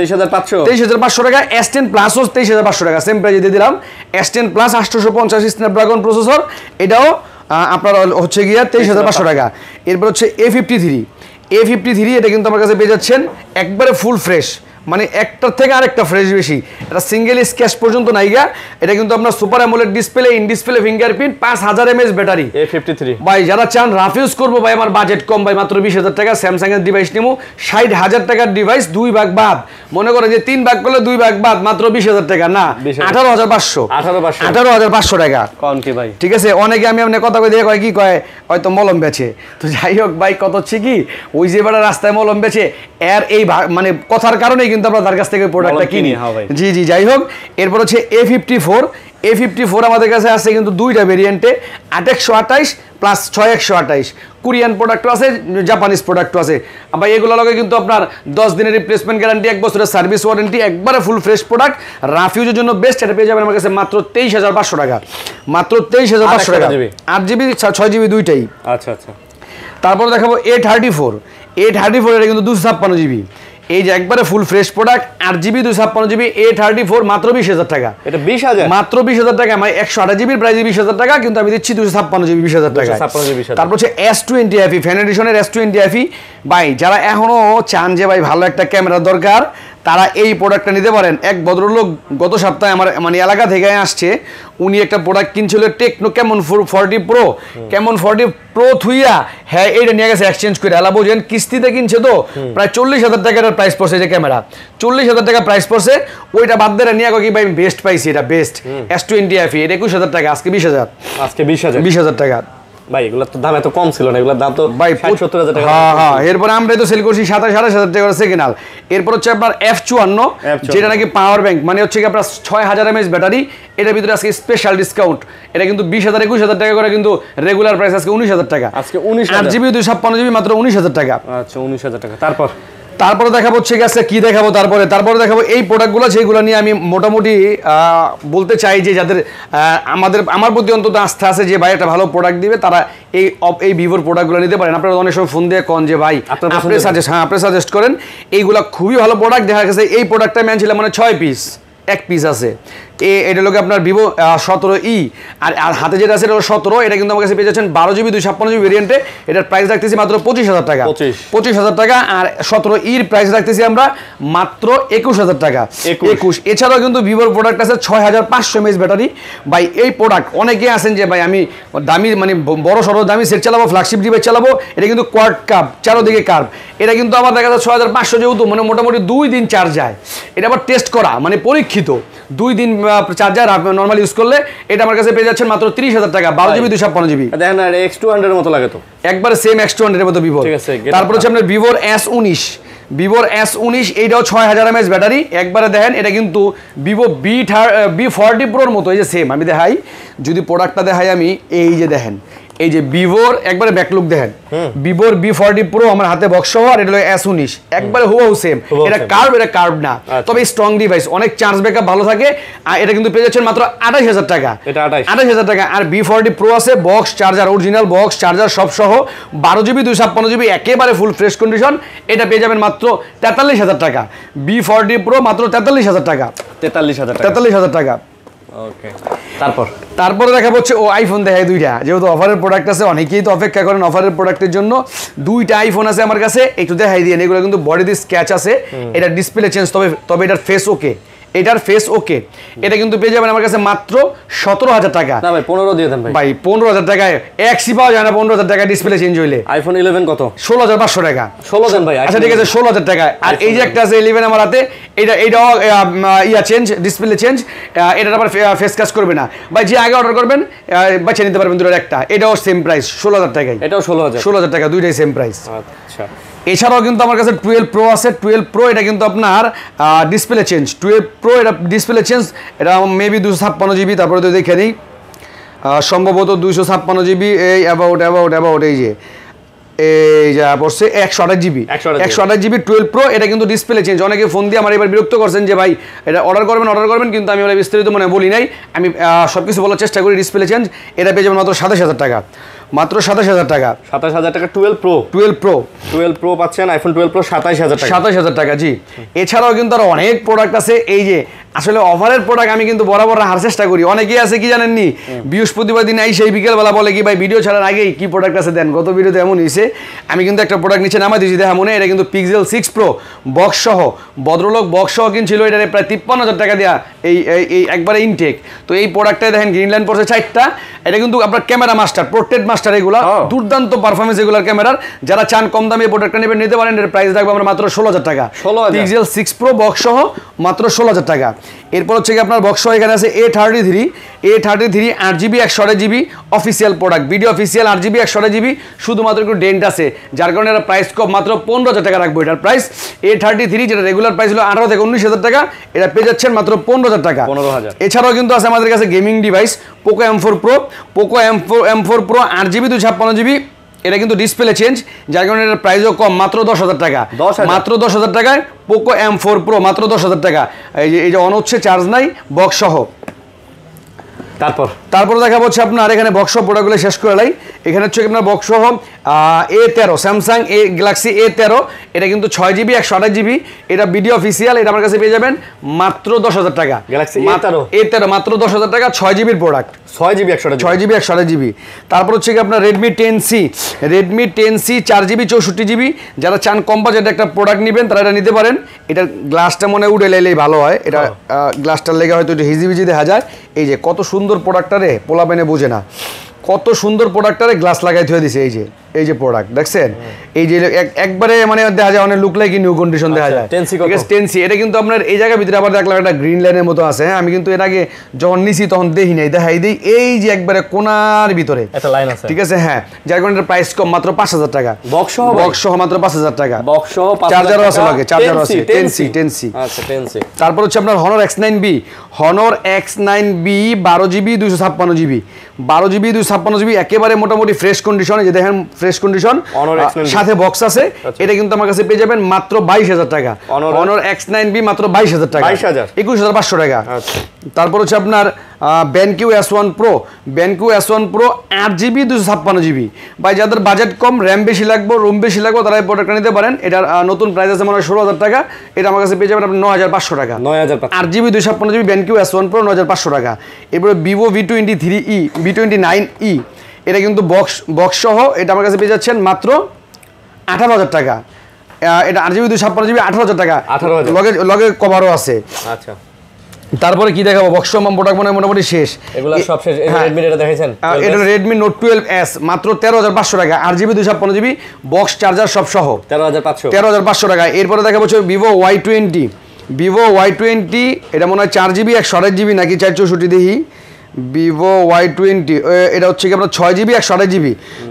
23,500 টাকা। S10 প্লাসও 23,500 টাকা, সেম প্রাইজে দিয়ে দিলাম। S10 প্লাস 850 স্ন্যাপড্রাগন প্রসেসর, এটাও আপনার হচ্ছে গিয়া 23,500 টাকা। এরপর হচ্ছে A53, এটা কিন্তু আমার কাছে পেয়ে যাচ্ছেন একবারে ফুল ফ্রেশ, মানে একটার থেকে আরেকটা ফ্রেশ বেশি। এটা সিঙ্গেল স্ক্যাচ পর্যন্ত নাইগা। এটা কিন্তু আপনার super AMOLED display, in display fingerprint, 5000 mAh battery. A53 ভাই যারা চান রাফ ইউজ করবো, ভাই আমার বাজেট কম, ভাই মাত্র 20,000 টাকা। স্যামসাং এর ডিভাইস নেবো 60,000 টাকার ডিভাইস, 2 ভাগ বাদ, মনে করেন যে 3 ভাগ করলে 2 ভাগ বাদ, মাত্র 20,000 টাকা না 18,500 টাকা। কোন কি ভাই? ঠিক আছে, অনেকে আমি আপনার কথা কই দিয়ে কয় কি কয় হয়তো মলম বেচে, তো যাই হোক ভাই কত হচ্ছে কি ওই যে বেড়া রাস্তায় মলম বেচে এর এই মানে কথার কারণেই কিন্তু আমরা তার কাছ থেকে প্রোডাক্টটা কিনি। জি জি, যাই হোক। এরপর হচ্ছে A54 আমাদের কাছে আছে কিন্তু দুইটা ভেরিয়েন্টে, 8/128 প্লাস 6/128। কোরিয়ান প্রোডাক্টও আছে, জাপানিজ প্রোডাক্টও আছে ভাই। এগুলো লগে কিন্তু আপনার 10 দিনের রিপ্লেসমেন্ট গ্যারান্টি, 1 বছরের সার্ভিস ওয়ারেন্টি, একবারে ফুল ফ্রেশ প্রোডাক্ট, রাফ ইউজের জন্য বেস্ট। এটা পেয়ে যাবেন আমার কাছে মাত্র 23,500 টাকা। মাত্র 23,500 টাকা। 8GB 6GB দুইটাই। আচ্ছা আচ্ছা। তারপর দেখাবো A34 এটা কিন্তু 256GB, এই যে একবারে full fresh product, 8GB 256GB A34 মাত্র 20,000 টাকা। এটা 20,000 মাত্র 20,000 টাকা। মানে 128GB প্রাইস 20,000 টাকা, কিন্তু আমি দিচ্ছি 256GB 20,000 টাকা। তারপর হচ্ছে S20 FE fan এডিশনের S20 FE ভাই, যারা এখনো চান যে ভাই ভালো একটা ক্যামেরা দরকার, তারা এই প্রোডাক্টটা নিতে পারেন। এক ভদ্রলোক গত সপ্তাহে আমার মানে এলাকা থেকে আসছে, উনি একটা প্রোডাক্ট কিনছিল টেকনো ক্যামন 40 প্রো থুইয়া, হ্যাঁ এইটা নিয়ে গেছে এক্সচেঞ্জ করে। এলা বোঝেন কিস্তিতে কিনছে তো, প্রায় 40,000 টাকার প্রাইস পড়ছে যে ক্যামেরা, 40,000 টাকা প্রাইস পড়ছে। ওইটা বাদ দিয়ে নিয়ে কি ভাই বেস্ট পাইছি, এটা বেস্ট S20 FE, এটা 21,000 টাকা, আজকে 20,000 টাকা। ভাই এগুলো তো দাম এত কম ছিল না, এগুলোর দাম তো ভাই 60-70,000 টাকা। হ্যাঁ, এরপর আমরা তো সেল করছি 27,500 টাকা সেকেন্ড হাল। এরপর হচ্ছে আপনার F54, যেটা নাকি পাওয়ার ব্যাংক, মানে হচ্ছে কি আপনার 6000 mAh ব্যাটারি। এটার ভিতরে আজকে স্পেশাল ডিসকাউন্ট, এটা কিন্তু 20,000 21,000 টাকা করে, কিন্তু রেগুলার প্রাইস আজকে 19,000 টাকা। আজকে 19,000। 8GB 256GB মাত্র 19,000 টাকা। আচ্ছা 19,000 টাকা। তারপরে দেখাবো হচ্ছে গেছে কি দেখাবো, তারপরে দেখাবো এই প্রোডাক্টগুলো, যেগুলো নিয়ে আমি মোটামুটি বলতে চাই যে যাদের আমার প্রতি অন্তত আস্থা আছে যে ভাই একটা ভালো প্রোডাক্ট দিবে, তারা এই ভিভোর প্রোডাক্টগুলো নিতে পারেন। আপনারা অনেক সময় ফোন দিয়ে কন যে ভাই আপনি সাজেস্ট করেন, এইগুলা খুবই ভালো প্রোডাক্ট। দেখা গেছে এই প্রোডাক্টটা আমি আনছিলাম মানে 6 পিস, 1 পিস আছে। এটা লোক আপনার ভিভো 17E, আর হাতে যেটা আছে এটা 17। এটা কিন্তু আমার কাছে পেয়ে যাচ্ছেন 12GB 256GB ভেরিয়েন্টে। এটার প্রাইস রাখতেছি মাত্র 25,000 টাকা। 25,000 টাকা। আর 17E প্রাইস রাখতেছি আমরা মাত্র 21,000 টাকা। 21। এছাড়াও কিন্তু ভিভোর প্রোডাক্ট আছে 6500 mAh ব্যাটারি। ভাই এই প্রোডাক্ট অনেকে আছেন যে ভাই আমি দামি মানে বড় সড়ো দামি সেট চালাবো, ফ্ল্যাগশিপ ডিভাইস চালাবো। এটা কিন্তু কোয়াড কাপ, চারোদিকে কার্ভ। এটা কিন্তু আমার দেখা যাচ্ছে 6500, যেহেতু মানে মোটামুটি 2 দিন চার্জ যায়। এটা আবার টেস্ট করা মানে পরীক্ষিত, 2 দিন চার্জার নরমাল ইউজ করলে। এটা আমার কাছে পেয়ে যাচ্ছেন মাত্র 30,000 টাকা, 12GB 256GB। দেখেন না X200 এর মতো লাগে তো, একবার সেম X200 এর মতো ভিভো। তারপর হচ্ছে আপনার ভিভোর S19, এইটাও 6000 mAh ব্যাটারি। একবারে দেখেন এটা কিন্তু ভিভো B40 প্রোর মতো, এই যে সেম। আমি দেখাই, যদি প্রোডাক্টটা দেখাই আমি, এই যে দেখেন এই যে ভিভোর একবারে ব্যাকলুক দেখেন, ভিভোর V40 Pro আমার হাতে বক্স সহ, আর এটা হলো S19 একবারে হুবহু সেম। এটা কার্ভ, এটা কার্ভ না, তবে স্ট্রং ডিভাইস, অনেক চার্জ ব্যাকআপ ভালো থাকে। আর এটা কিন্তু পেয়ে যাচ্ছেন মাত্র 28,000 টাকা। এটা 28,000 টাকা। আর V40 Pro আছে box charger, original box charger সব সহ, 12GB 256GB একেবারে ফুল ফ্রেশ কন্ডিশন। এটা পেয়ে যাবেন মাত্র 43,000 টাকা। V40 Pro মাত্র 43,000 টাকা। 43,000 টাকা। ওকে, তারপরে দেখা হচ্ছে ও আইফোন দেখায় দুইটা, যেহেতু অফারের প্রোডাক্ট আছে, অনেকেই তো অপেক্ষা করেন অফারের প্রোডাক্টের জন্য। দুইটা আইফোন আছে আমার কাছে, একটু দেখাই দিয়ে। এগুলো কিন্তু বডিতে স্ক্র্যাচ আছে, এটা ডিসপ্লে চেঞ্জ, তবে এটার ফেস ওকে, এটার ফেস ওকে। এটা কিন্তু পেয়ে যাবেন আমার কাছে মাত্র 17,000 টাকা। না ভাই 15 দিয়ে দেন ভাই 15,000 টাকায় এক্সি পাওয়া যায় না। 15,000 টাকা ডিসপ্লে চেঞ্জ হইলে। আইফোন 11 কত? 16,500 টাকা। 16 দেন ভাই। আচ্ছা ঠিক আছে, 16,000 টাকা। আর এই যে একটা আছে 11 আমার হাতে, এটাও চেঞ্জ, ডিসপ্লে চেঞ্জ। এটার আবার ফেস কাজ করবে না ভাই। যে আগে অর্ডার করবেন বাচ্চা নিতে পারবেন দুটোর একটা। এটাও সেম প্রাইস 16,000 টাকায়। এটাও 16,000 টাকা, দুইটাই সেম প্রাইস। আচ্ছা, এছাড়াও কিন্তু আমার কাছে 12 Pro আছে। 12 Pro এটা কিন্তু আপনার ডিসপ্লে চেঞ্জ। 12 Pro এটা ডিসপ্লে চেঞ্জ, এটা মেবি 256GB। তারপরে তো দেখে নিই, সম্ভবত 256GB। এই অ্যাবাউট এই যা পড়ছে 128GB। 128GB 12 Pro এটা কিন্তু ডিসপ্লে চেঞ্জ। অনেকে ফোন দিয়ে আমার এবার বিরক্ত করছেন যে ভাই এটা অর্ডার করবেন, কিন্তু আমি ওরা বিস্তারিত বলি নাই। আমি সব কিছু বলার চেষ্টা করি। ডিসপ্লে চেঞ্জ এটা পেয়ে যাবেন মাত্র 27,000 টাকা। মাত্র 27,000 টাকা। 27,000 টাকা 12 Pro পাচ্ছেন। আইফোন 12 Pro 27,000 টাকা। 27,000 টাকা, জি। এছাড়াও কিন্তু আরো অনেক প্রোডাক্ট আছে। এই যে আসলে অফারের প্রোডাক্ট আমি কিন্তু বরাবর রাখার চেষ্টা করি। অনেকেই আছে কি জানেননি, বৃহস্পতিবার দিন সেই বিকেলবেলা বলে কি ভাই ভিডিও ছাড়ার আগেই কি প্রোডাক্ট আছে দেন। গত ভিডিওতে এমন হয়েছে, আমি কিন্তু একটা প্রোডাক্ট নিচে নামা দিয়েছি দেখা মনে। এটা কিন্তু Pixel 6 Pro বক্স সহ, ভদ্রলোক বক্স সহ কিনছিল। এটা প্রায় 53,000 টাকা দেওয়া, এই একবারে ইনটেক। তো এই প্রোডাক্টটা দেখেন গ্রিন লাইন পড়ছে 4টা। এটা কিন্তু আপনার ক্যামেরা মাস্টার, পোর্ট্রেট মাস্টার, এগুলো দুর্দান্ত পারফরমেন্স এগুলোর ক্যামেরার। যারা চান কম দামে প্রোডাক্টটা নেবেন, নিতে পারেন। এর প্রাইস রাখবো আমরা মাত্র 16,000 টাকা। Pixel 6 Pro বক্স সহ মাত্র 16,000 টাকা। এরপর হচ্ছে কি আপনার বক্স সহ এখানে আছে A33 8GB 128GB official product, video official 8GB 128GB। শুধুমাত্র একটু ডেন্ট আছে, যার কারণে এর প্রাইস কম, মাত্র 15,000 টাকা রাখবো। এটার প্রাইস A33, যেটা রেগুলার প্রাইস হলো 18 থেকে 19,000 টাকা, এটা পেয়ে যাচ্ছেন মাত্র 15,000 টাকা। এছাড়াও কিন্তু আছে আমাদের কাছে gaming device Poco M4 Pro 8GB 256GB। এটা কিন্তু ডিসপ্লে চেঞ্জ, যার কারণে এটার প্রাইসও কম, মাত্র 10,000 টাকা। মাত্র 10,000 টাকায় Poco M4 Pro, মাত্র 10,000 টাকা। এই যে অন হচ্ছে, চার্জ নাই, বক্স সহ। তারপর দেখা হচ্ছে আপনার এখানে বক্স প্রোডাক্টগুলো শেষ করে লাই। এখানে হচ্ছে আপনার বক্স সহ A13 স্যামসাং গ্যালাক্সি A13। এটা কিন্তু 6GB 128GB। এটা ভিডিও অফিসিয়াল। এটা আমার কাছে পেয়ে যাবেন মাত্র 10,000 টাকা। গ্যালাক্সি A13 মাত্র 10,000 টাকা, 6GB প্রোডাক্ট, 6GB 128GB। তারপর হচ্ছে কি আপনার Redmi 10C 4GB 64GB। যারা চান কম বাজেটে একটা প্রোডাক্ট নেবেন, তারা এটা নিতে পারেন। এটার গ্লাসটা মনে উঠে লাইলেই ভালো হয়। এটা গ্লাসটার লেগে হয়তো একটু হিজিবিজি দেখা যায়। এই যে কত সুন্দর প্রোডাক্টটারে পোলা পেনে বোঝে না, কত সুন্দর প্রোডাক্টটারে গ্লাস লাগাই থুয়ে দিছে। এই যে প্রোডাক্ট দেখছেন, এই যে একবারে মানে দেখা যায় অনেক লুক লাইক নিউ কন্ডিশন দেখা যায়। 10C এটা কিন্তু আপনার এই জায়গার ভিতরে আবার দেখলাম একটা গ্রিন লাইনের মতো আছে। আমি কিন্তু এর আগে যখন নিছি তখন দেখি নাই, দেখাই দিই। এই যে একবারে কোনার ভিতরে একটা লাইন আছে, ঠিক আছে। হ্যাঁ, যার কারণে এর প্রাইস কম, মাত্র 5,000 টাকা। বক্স সহ মাত্র 5,000 টাকা। বক্স সহ চার্জারও আছে লাগে, চার্জারও আছে। 10C আচ্ছা 10C। তারপর হচ্ছে আপনার Honor X9B 12GB 256GB 256GB একেবারে মোটামুটি ফ্রেশ কন্ডিশনে। যে দেখেন ফ্রেশ কন্ডিশন, সাথে বক্স আছে। এটা কিন্তু আমার কাছে পেয়ে যাবেন মাত্র 22,000 টাকা। Honor X9B মাত্র 22,000 টাকা, 21,500 টাকা। তারপর হচ্ছে আপনার BenQ S1 Pro 8GB 256GB। ভাই যাদের বাজেট কম, র্যাম বেশি লাগবে, রুম বেশি লাগবে, তারা এই প্রোডাক্টটা নিতে পারেন। এটার নতুন প্রাইস আছে মনে হয় 16,000 টাকা। এটা আমার কাছে পেয়ে যাবেন আপনি 9,500 টাকা। 8GB 256GB BenQ S1 Pro 9,500 টাকা। এরপরে Vivo V29e এটা কিন্তু বক্স সহ। এটা আমার কাছে পেয়ে যাচ্ছেন মাত্র 18,000 টাকা। এটা 8GB 256GB 18,000 টাকা, লগে কভারও আছে। আচ্ছা, তারপরে কি দেখাবো? বক্স প্রোডাক্ট মোটামুটি শেষ। এগুলো সব শেষ। Redmi এটা দেখাইছেন, এটা Redmi Note 12S মাত্র 13,500 টাকা, 8GB 256GB বক্স চার্জার সব সহ 13,500 টাকা। এরপরে দেখাবো Vivo Y20 এটা মনে হয় 4GB 128GB নাকি 464 দেখি। Vivo Y20 এটা হচ্ছে কি আপনার 6GB 128GB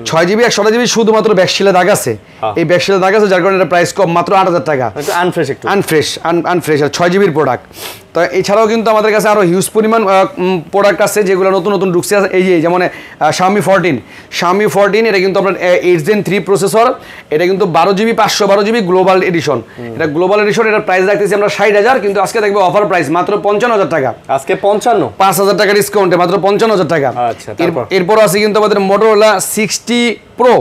128GB শুধুমাত্র ব্যাকশিলে দাগ আছে। এই ব্যাকশিলে দাগ আছে, যার কারণে এটা প্রাইস কম, মাত্র 8,000 টাকা। আনফ্রেশ আর 6GB প্রোডাক্ট। তো এছাড়াও কিন্তু আমাদের কাছে আরও হিউজ পরিমাণ প্রোডাক্ট আছে যেগুলো নতুন নতুন ঢুকছে এই যে যেমন Xiaomi 14 এটা কিন্তু আপনার 8 Gen 3 প্রসেসর, এটা কিন্তু 12GB 512GB গ্লোবাল এডিশন, এটা গ্লোবাল এডিশন, এটার প্রাইস রাখতেছি আমরা 60,000, কিন্তু আজকে দেখবে অফার প্রাইস মাত্র 55,000 টাকা। আজকে 55, 5,000 টাকা ডিসকাউন্টে মাত্র 55,000 টাকা। আচ্ছা, এরপর আছে কিন্তু আমাদের Motorola 60 Pro,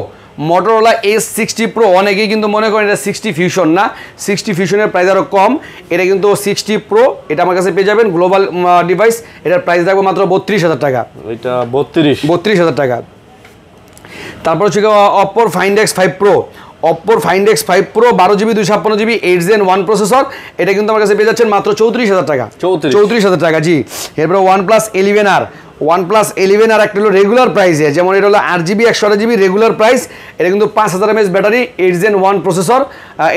Motorola S60 Pro, অনেকেই কিন্তু মনে করেন এটা 60 Fusion না, 60 Fusionএর প্রাইস আরও কম, এটা কিন্তু 60 Pro, এটা আমার কাছে পেয়ে যাবেন গ্লোবাল ডিভাইস, এটার প্রাইস রাখবো মাত্র 32,000 টাকা। এটা 32,000 টাকা। তারপর হচ্ছে Oppo Find X5 Pro, Oppo Find X5 Pro 12GB 256GB 8 Gen 1 processor, এটা কিন্তু আমার কাছে পেয়ে যাচ্ছেন মাত্র 34,000 টাকা। 34,000 টাকা, জি। এরপরে OnePlus 11R একটা হলো রেগুলার প্রাইসে, যেমন এটা হলো 8GB 128GB রেগুলার প্রাইস, এটা কিন্তু 5000 mAh ব্যাটারি, 8 Gen 1 প্রসেসর,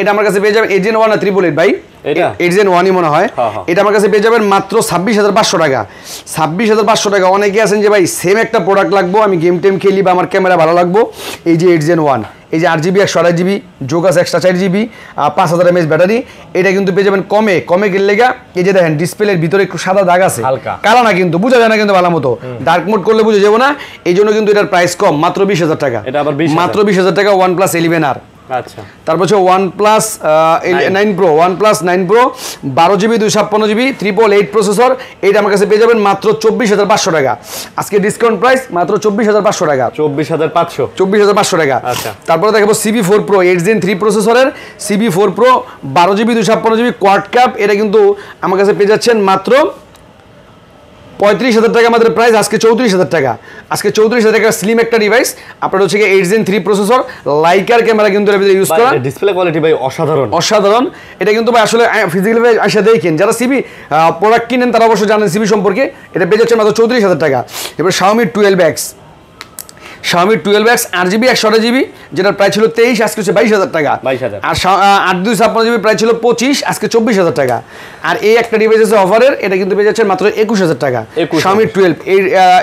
এটা আমার কাছে পেয়ে যাবেন 8 Gen 1 না 888 ভাই, এটা 8 Gen 1ই মনে হয়, এটা আমার কাছে পেয়ে যাবেন মাত্র 26,500 টাকা। 26,500 টাকা। অনেকে আছেন যে ভাই সেম একটা প্রোডাক্ট লাগবো, আমি গেম টেম খেলি বা আমার ক্যামেরা ভালো লাগবো, এই যে 8 Gen 1, এই যে 8GB 128GB জোগাস extra 4GB 5000 mAh battery, এটা কিন্তু পেয়ে যাবেন কমে কিনলে গা, এই যে দেখেন ডিসপ্লের ভিতরে একটু সাদা দাগ আছে, কালা না কিন্তু, বোঝা যায় না কিন্তু ভালো মতো, ডার্ক মোড করলে বুঝে যাবো না, এই জন্য কিন্তু এটার প্রাইস কম, মাত্র 20,000 টাকা। এটা আবার মাত্র 20,000 টাকা OnePlus 11R। আচ্ছা, তারপর হচ্ছে OnePlus 9 Pro 12GB 256GB 888 processor, এইটা আমার কাছে পেয়ে যাবেন মাত্র 24,500 টাকা। আজকে ডিসকাউন্ট প্রাইস মাত্র 24,500 টাকা। 24,500 টাকা। আচ্ছা, তারপরে দেখাবো CB4 Pro 8 Gen 3 প্রসেসরের CB4 Pro 12GB 256GB quad cap, এটা কিন্তু আমার কাছে পেয়ে যাচ্ছেন মাত্র 35,000 টাকা আমাদের প্রাইস, আজকে 34,000 টাকা। আজকে 34,000 টাকা স্লিম একটা ডিভাইস, আপনার হচ্ছে 8 Gen 3 প্রসেসর, লাইকার ক্যামেরা কিন্তু এর ভিতরে ইউজ করা, ডিসপ্লে কোয়ালিটি ভাই অসাধারণ। এটা কিন্তু ভাই আসলে ফিজিক্যালি এসে দেখেন, যারা সিবি প্রোডাক্ট কিনেন তারা অবশ্যই জানেন সিবি সম্পর্কে, এটা পেয়ে যাচ্ছে মাত্র 34,000 টাকা। এবার Xiaomi 12X 8GB 128GB, যেটার প্রাইস ছিল 23, আজকে হচ্ছে 22,000 টাকা। আর 8/256GB প্রাইস ছিল 25, আজকে 24,000 টাকা। আর এই একটা ডিভাইস আছে অফারের, এটা কিন্তু পেয়ে যাচ্ছেন মাত্র 21,000 টাকা। Xiaomi 12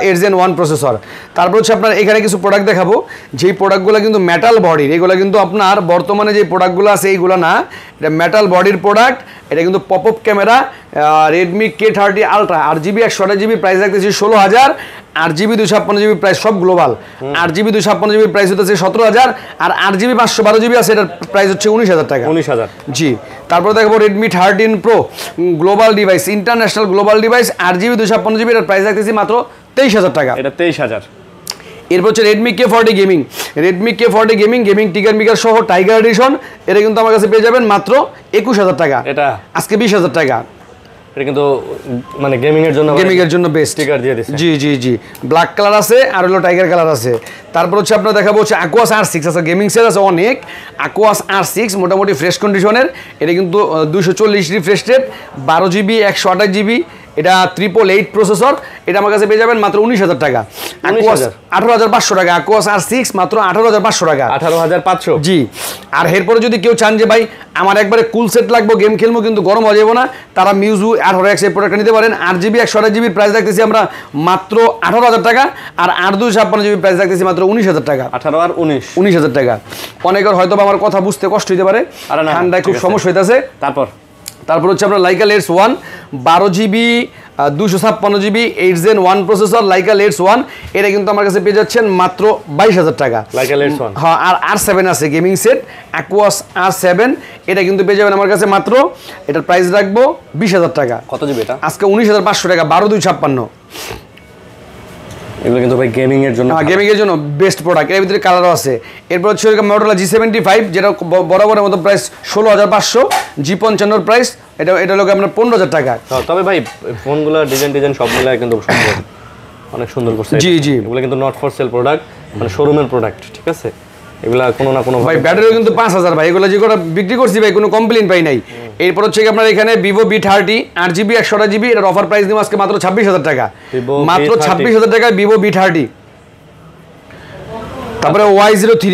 8 Gen 1 processor. তারপর হচ্ছে আপনার এখানে কিছু প্রোডাক্ট দেখাবো, যেই প্রোডাক্টগুলো কিন্তু মেটাল বডির, এগুলো কিন্তু আপনার বর্তমানে যে প্রোডাক্টগুলো আছে এইগুলো না, এটা মেটাল বডির প্রোডাক্ট, এটা কিন্তু pop up camera, Redmi K30 Ultra 8GB 128GB price রাখতেছি 16,000, 8GB 256GB প্রাইস, সব গ্লোবাল, 8GB 256GB প্রাইস হচ্ছে 17,000, আর 8GB 512GB আছে, এটার প্রাইস হচ্ছে 19,000 টাকা। 19,000, জি। তারপর দেখবো Redmi 13 Pro global device, international global device, 8GB 256GB, এটার প্রাইস রাখতেছি মাত্র 23,000 টাকা। এটা 23,000। এরপর হচ্ছে Redmi K40 গেমিং টিগার মিগার সহ টাইগার এডিশন, এটা কিন্তু আমার কাছে পেয়ে যাবেন মাত্র 21,000 টাকা। এটা আজকে 20,000 টাকা। এটা কিন্তু মানে গেমিং এর জন্য বেস্ট স্টিকার দিয়ে দিয়েছে। জি, ব্ল্যাক কালার আছে আর হলো টাইগার কালার আছে। তারপর হচ্ছে আপনারা দেখাবো হচ্ছে Aquos R6 আছে, গেমিং সেট আছে অনেক, Aquos R6 মোটামুটি ফ্রেশ কন্ডিশনের, এটা কিন্তু 240 রিফ্রেশ রেট, 12GB 128GB, এটা 888 প্রসেসর, এটা আমার কাছে পেয়ে যাবেন মাত্র 19,000 টাকা। 18,500 টাকা। Aquos R6 মাত্র 18,500 টাকা। 18,500, জি। আর এরপরে যদি কেউ চান যে ভাই আমার একবারে কুল সেট লাগবে, গেম খেলবো কিন্তু গরম হয়ে যাবো না, তারা Meizu R6 এই প্রোডাক্টটা নিতে পারেন। 8GB 128GB প্রাইস রাখতেছি আমরা মাত্র 18,000 টাকা, আর 8/256GB প্রাইস রাখতেছি মাত্র 19,000 টাকা। 18 আর 19,000 টাকা। অনেকের হয়তো আমার কথা বুঝতে কষ্ট হতে পারে, ঠান্ডায় খুব সমস্যা হইতেছে। তারপর হচ্ছে আপনার Leica Lens 1 12GB 256GB 8 Gen 1 processor, Leica Lens 1, এটা কিন্তু আমার কাছে পেয়ে যাচ্ছেন মাত্র 22,000 টাকা। Leica Lens 1, হ্যাঁ। আর R7 আছে গেমিং সেট, Aquos R7, এটা কিন্তু পেয়ে যাবেন আমার কাছে মাত্র, এটার প্রাইস রাখবো 20,000 টাকা। কত জিবি এটা? আজকে 19,500 টাকা। 12/256। এগুলো কিন্তু ভাই গেমিং এর জন্য বেস্ট প্রোডাক্ট। এর ভিতরে কালারও আছে। এরপর হচ্ছে Motorola G75, যেটা বরাবরের মতো প্রাইস 16,500, G55 প্রাইস, এটা লোক আপনার 15,000 টাকা। তবে ভাই ফোনগুলো ডিজাইন সব মিলায় কিন্তু অনেক সুন্দর করছে। জি, এগুলো কিন্তু নট ফর সেল প্রোডাক্ট, মানে শোরুমের প্রোডাক্ট, ঠিক আছে? এগুলা কোনো না কোনো ভাই ব্যাটারিও কিন্তু 5,000 ভাই, এগুলো যে কটা বিক্রি করছি ভাই কোনো কমপ্লেইন পাই নাই। এরপর হচ্ছে আপনার এখানে Vivo V30 8GB 128GB, এটার অফার প্রাইস দিব আজকে মাত্র 26,000 টাকা। মাত্র 26,000 টাকায় Vivo V30। তারপরে Y03,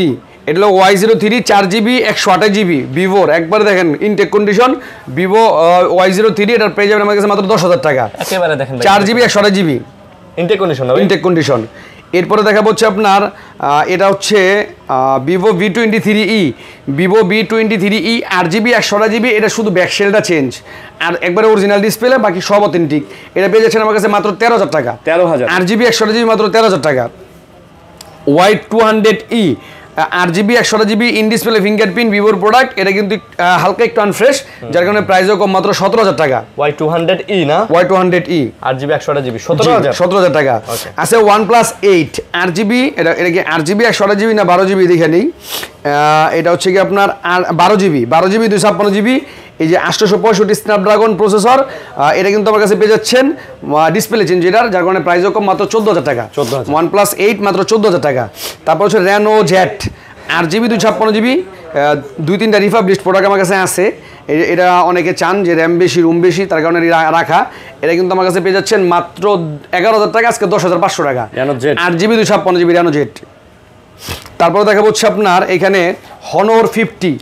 এটা হলো Y03 4GB 128GB ভিভোর, একবার দেখেন ইনটেক কন্ডিশন, Vivo Y03, এটার পেয়ে যাবেন আমার কাছে মাত্র 10,000 টাকা। একেবারে দেখেন 4GB 128GB ইনটেক কন্ডিশন। এরপরে দেখাবো হচ্ছে আপনার এটা হচ্ছে Vivo V23e, Vivo V23e 8GB 128GB, এটা শুধু ব্যাকশেলটা চেঞ্জ আর একবারে অরিজিনাল ডিসপ্লে, বাকি সব অথেন্টিক। এটা পেয়ে যাচ্ছেন আমার কাছে মাত্র 13,000 টাকা। 13,000 8GB 128GB মাত্র 13,000 টাকা। Y200e 8GB 128GB in display fingerprint ভিভোর প্রোডাক্ট, এটা কিন্তু হালকা একটু আনফ্রেশ, যার কারণে প্রাইসও কম, মাত্র 17,000 টাকা। Y200e না, Y200e 8GB 128GB 17,000 টাকা। আছে OnePlus 8 8GB, এটা কি 8GB 128GB না 12GB দেখে নেই। এটা হচ্ছে কি আপনার 12GB 256GB, এই যে 865 স্ন্যাপড্রাগন প্রসেসর, এটা কিন্তু আমার কাছে পেয়ে যাচ্ছেন ডিসপ্লে চেঞ্জ এটার, যার কারণে প্রাইসও কম, মাত্র 14,000 টাকা। OnePlus 8 মাত্র 14,000 টাকা। তারপর হচ্ছে Reno Z 8GB 256GB, 2-3টা রিফাবলিশড প্রোডাক্ট আমার কাছে আছে। এটা অনেকে চান যে র্যাম বেশি রুম বেশি, তার কারণে রাখা। এটা কিন্তু আমার কাছে পেয়ে যাচ্ছেন মাত্র 11,000 টাকা, আজকে 10,500 টাকা। 8GB 256GB Reno Z। তারপর দেখা হচ্ছে আপনার এখানে Honor 50